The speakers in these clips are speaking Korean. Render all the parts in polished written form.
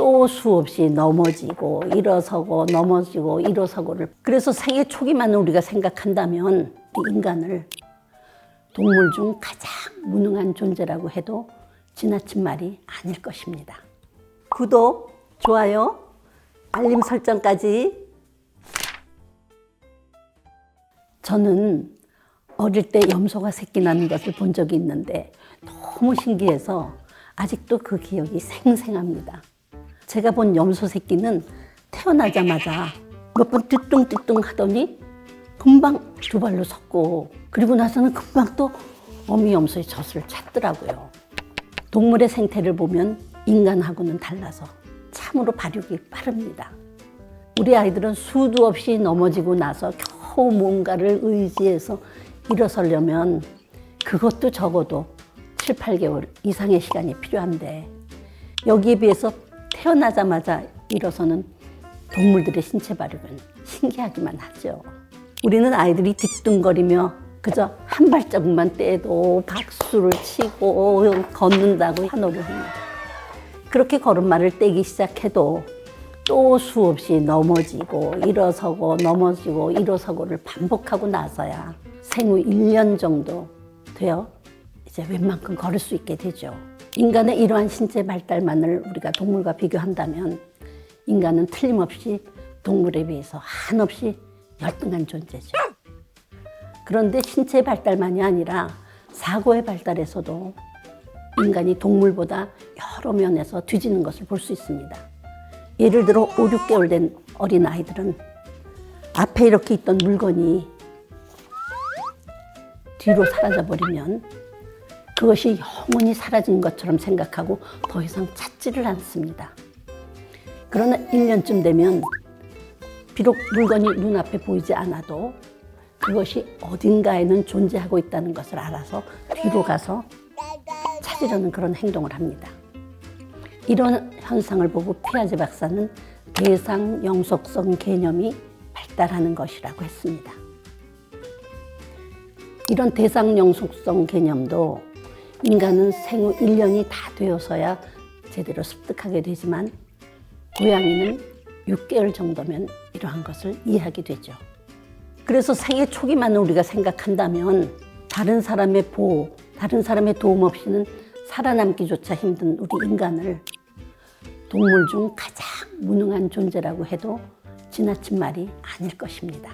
또 수없이 넘어지고 일어서고 넘어지고 일어서고를, 그래서 생애 초기만 우리가 생각한다면 이 인간을 동물 중 가장 무능한 존재라고 해도 지나친 말이 아닐 것입니다. 구독, 좋아요, 알림 설정까지. 저는 어릴 때 염소가 새끼 낳는 것을 본 적이 있는데 너무 신기해서 아직도 그 기억이 생생합니다. 제가 본 염소 새끼는 태어나자마자 몇 번 띠뚱띠뚱 하더니 금방 두 발로 섰고, 그리고 나서는 금방 또 어미 염소의 젖을 찾더라고요. 동물의 생태를 보면 인간하고는 달라서 참으로 발육이 빠릅니다. 우리 아이들은 수도 없이 넘어지고 나서 겨우 뭔가를 의지해서 일어서려면 그것도 적어도 7, 8개월 이상의 시간이 필요한데, 여기에 비해서 태어나자마자 일어서는 동물들의 신체 발육은 신기하기만 하죠. 우리는 아이들이 뒤뚱거리며 그저 한 발자국만 떼도 박수를 치고 걷는다고 환호를 합니다. 그렇게 걸음마를 떼기 시작해도 또 수없이 넘어지고 일어서고 넘어지고 일어서고를 반복하고 나서야 생후 1년 정도 되어 이제 웬만큼 걸을 수 있게 되죠. 인간의 이러한 신체 발달만을 우리가 동물과 비교한다면 인간은 틀림없이 동물에 비해서 한없이 열등한 존재죠. 그런데 신체 발달만이 아니라 사고의 발달에서도 인간이 동물보다 여러 면에서 뒤지는 것을 볼 수 있습니다. 예를 들어 5, 6개월 된 어린아이들은 앞에 이렇게 있던 물건이 뒤로 사라져버리면 그것이 영원히 사라진 것처럼 생각하고 더 이상 찾지를 않습니다. 그러나 1년쯤 되면 비록 물건이 눈앞에 보이지 않아도 그것이 어딘가에는 존재하고 있다는 것을 알아서 뒤로 가서 찾으려는 그런 행동을 합니다. 이런 현상을 보고 피아제 박사는 대상 영속성 개념이 발달하는 것이라고 했습니다. 이런 대상 영속성 개념도 인간은 생후 1년이 다 되어서야 제대로 습득하게 되지만 고양이는 6개월 정도면 이러한 것을 이해하게 되죠. 그래서 생애 초기만 우리가 생각한다면 다른 사람의 보호, 다른 사람의 도움 없이는 살아남기조차 힘든 우리 인간을 동물 중 가장 무능한 존재라고 해도 지나친 말이 아닐 것입니다.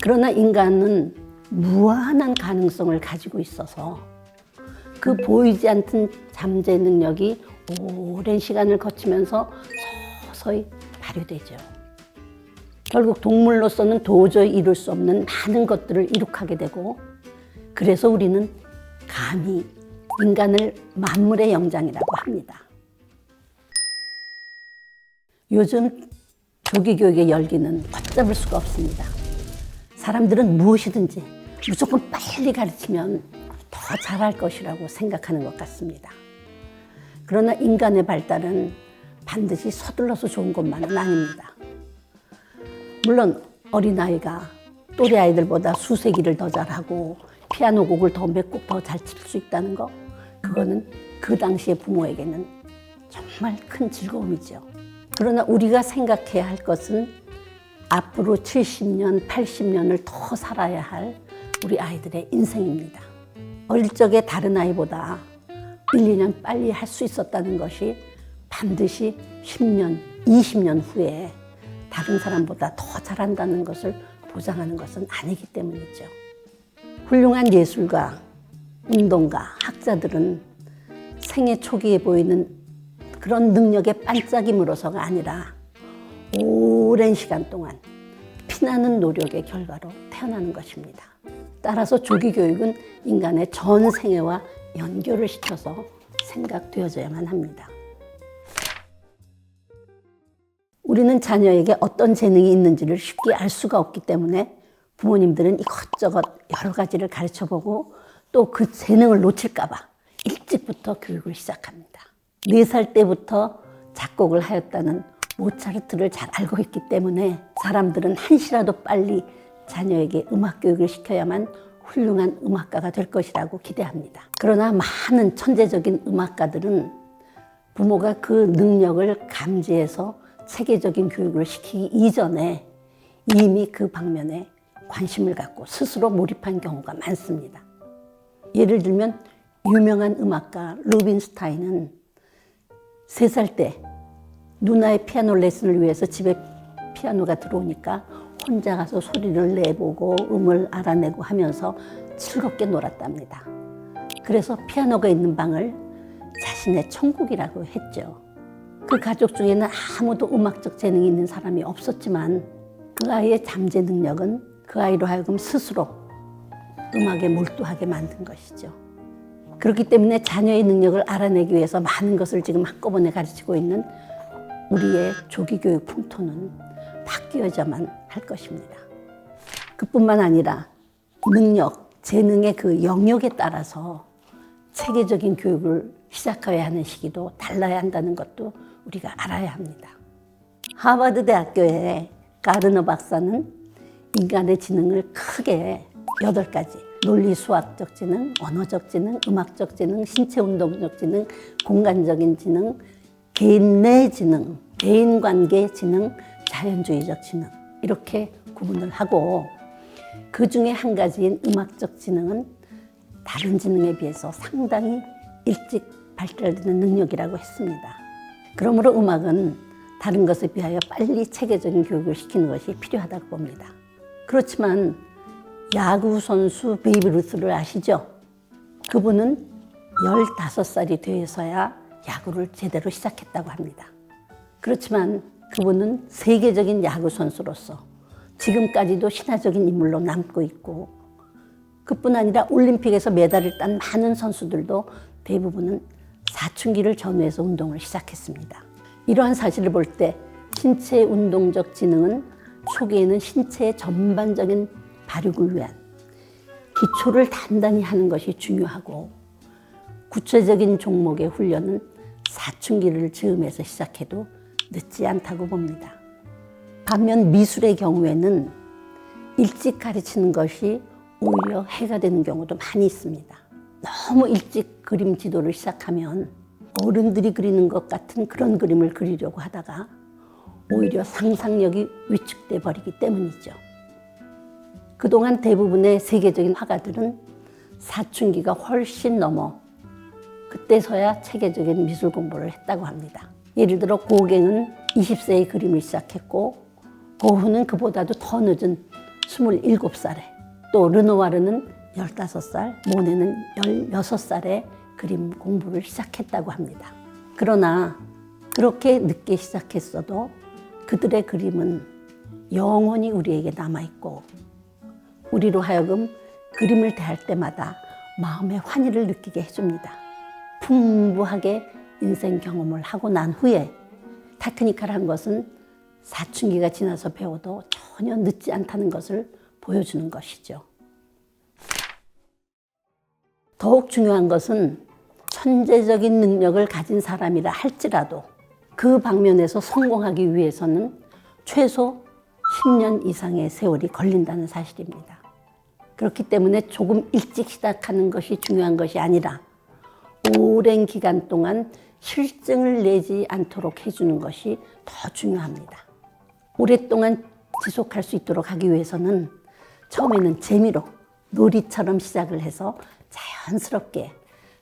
그러나 인간은 무한한 가능성을 가지고 있어서 그 보이지 않던 잠재 능력이 오랜 시간을 거치면서 서서히 발휘되죠. 결국 동물로서는 도저히 이룰 수 없는 많은 것들을 이룩하게 되고, 그래서 우리는 감히 인간을 만물의 영장이라고 합니다. 요즘 조기교육의 열기는 걷잡을 수가 없습니다. 사람들은 무엇이든지 무조건 빨리 가르치면 더 잘할 것이라고 생각하는 것 같습니다. 그러나 인간의 발달은 반드시 서둘러서 좋은 것만은 아닙니다. 물론 어린아이가 또래 아이들보다 수세 기를 더 잘하고 피아노 곡을 더 몇 곡 더 잘 칠 수 있다는 거, 그거는 그 당시의 부모에게는 정말 큰 즐거움이죠. 그러나 우리가 생각해야 할 것은 앞으로 70년, 80년을 더 살아야 할 우리 아이들의 인생입니다. 어릴 적에 다른 아이보다 1, 2년 빨리 할 수 있었다는 것이 반드시 10년, 20년 후에 다른 사람보다 더 잘한다는 것을 보장하는 것은 아니기 때문이죠. 훌륭한 예술가, 운동가, 학자들은 생애 초기에 보이는 그런 능력의 반짝임으로서가 아니라 오랜 시간 동안 피나는 노력의 결과로 태어나는 것입니다. 따라서 조기교육은 인간의 전 생애와 연결을 시켜서 생각되어져야만 합니다. 우리는 자녀에게 어떤 재능이 있는지를 쉽게 알 수가 없기 때문에 부모님들은 이것저것 여러 가지를 가르쳐보고 또 그 재능을 놓칠까 봐 일찍부터 교육을 시작합니다. 4살 때부터 작곡을 하였다는 모차르트를 잘 알고 있기 때문에 사람들은 한시라도 빨리 자녀에게 음악 교육을 시켜야만 훌륭한 음악가가 될 것이라고 기대합니다. 그러나 많은 천재적인 음악가들은 부모가 그 능력을 감지해서 체계적인 교육을 시키기 이전에 이미 그 방면에 관심을 갖고 스스로 몰입한 경우가 많습니다. 예를 들면 유명한 음악가 루빈스타인은 3살 때 누나의 피아노 레슨을 위해서 집에 피아노가 들어오니까 혼자 가서 소리를 내보고 음을 알아내고 하면서 즐겁게 놀았답니다. 그래서 피아노가 있는 방을 자신의 천국이라고 했죠. 그 가족 중에는 아무도 음악적 재능이 있는 사람이 없었지만 그 아이의 잠재 능력은 그 아이로 하여금 스스로 음악에 몰두하게 만든 것이죠. 그렇기 때문에 자녀의 능력을 알아내기 위해서 많은 것을 지금 한꺼번에 가르치고 있는 우리의 조기교육 풍토는 바뀌어야만 할 것입니다. 그뿐만 아니라 능력, 재능의 그 영역에 따라서 체계적인 교육을 시작해야 하는 시기도 달라야 한다는 것도 우리가 알아야 합니다. 하버드 대학교의 가르너 박사는 인간의 지능을 크게 8가지, 논리 수학적 지능, 언어적 지능, 음악적 지능, 신체 운동적 지능, 공간적인 지능, 개인 내 지능, 대인관계 지능, 자연주의적 지능 이렇게 구분을 하고 그 중에 한 가지인 음악적 지능은 다른 지능에 비해서 상당히 일찍 발달되는 능력이라고 했습니다. 그러므로 음악은 다른 것에 비하여 빨리 체계적인 교육을 시키는 것이 필요하다고 봅니다. 그렇지만 야구 선수 베이브 루스를 아시죠? 그분은 15살이 되어서야 야구를 제대로 시작했다고 합니다. 그렇지만 그분은 세계적인 야구 선수로서 지금까지도 신화적인 인물로 남고 있고 그뿐 아니라 올림픽에서 메달을 딴 많은 선수들도 대부분은 사춘기를 전후해서 운동을 시작했습니다. 이러한 사실을 볼 때 신체 운동적 지능은 초기에는 신체의 전반적인 발육을 위한 기초를 단단히 하는 것이 중요하고 구체적인 종목의 훈련은 사춘기를 즈음해서 시작해도 늦지 않다고 봅니다. 반면 미술의 경우에는 일찍 가르치는 것이 오히려 해가 되는 경우도 많이 있습니다. 너무 일찍 그림 지도를 시작하면 어른들이 그리는 것 같은 그런 그림을 그리려고 하다가 오히려 상상력이 위축돼 버리기 때문이죠. 그동안 대부분의 세계적인 화가들은 사춘기가 훨씬 넘어 그때서야 체계적인 미술 공부를 했다고 합니다. 예를 들어 고갱은 20세에 그림을 시작했고 고흐는 그보다도 더 늦은 27살에 또 르누아르는 15살, 모네는 16살에 그림 공부를 시작했다고 합니다. 그러나 그렇게 늦게 시작했어도 그들의 그림은 영원히 우리에게 남아있고 우리로 하여금 그림을 대할 때마다 마음의 환희를 느끼게 해줍니다. 풍부하게 인생 경험을 하고 난 후에 테크니컬한 것은 사춘기가 지나서 배워도 전혀 늦지 않다는 것을 보여주는 것이죠. 더욱 중요한 것은 천재적인 능력을 가진 사람이라 할지라도 그 방면에서 성공하기 위해서는 최소 10년 이상의 세월이 걸린다는 사실입니다. 그렇기 때문에 조금 일찍 시작하는 것이 중요한 것이 아니라 오랜 기간 동안 실증을 내지 않도록 해주는 것이 더 중요합니다. 오랫동안 지속할 수 있도록 하기 위해서는 처음에는 재미로 놀이처럼 시작을 해서 자연스럽게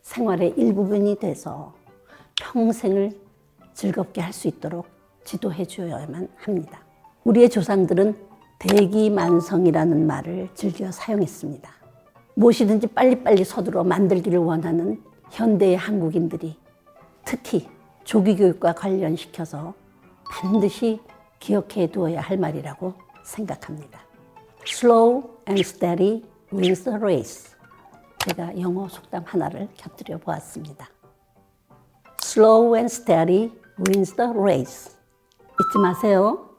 생활의 일부분이 돼서 평생을 즐겁게 할 수 있도록 지도해 줘야만 합니다. 우리의 조상들은 대기만성이라는 말을 즐겨 사용했습니다. 무엇이든지 빨리빨리 서둘러 만들기를 원하는 현대의 한국인들이 특히 조기교육과 관련시켜서 반드시 기억해 두어야 할 말이라고 생각합니다. Slow and steady wins the race. 제가 영어 속담 하나를 곁들여 보았습니다. Slow and steady wins the race. 잊지 마세요.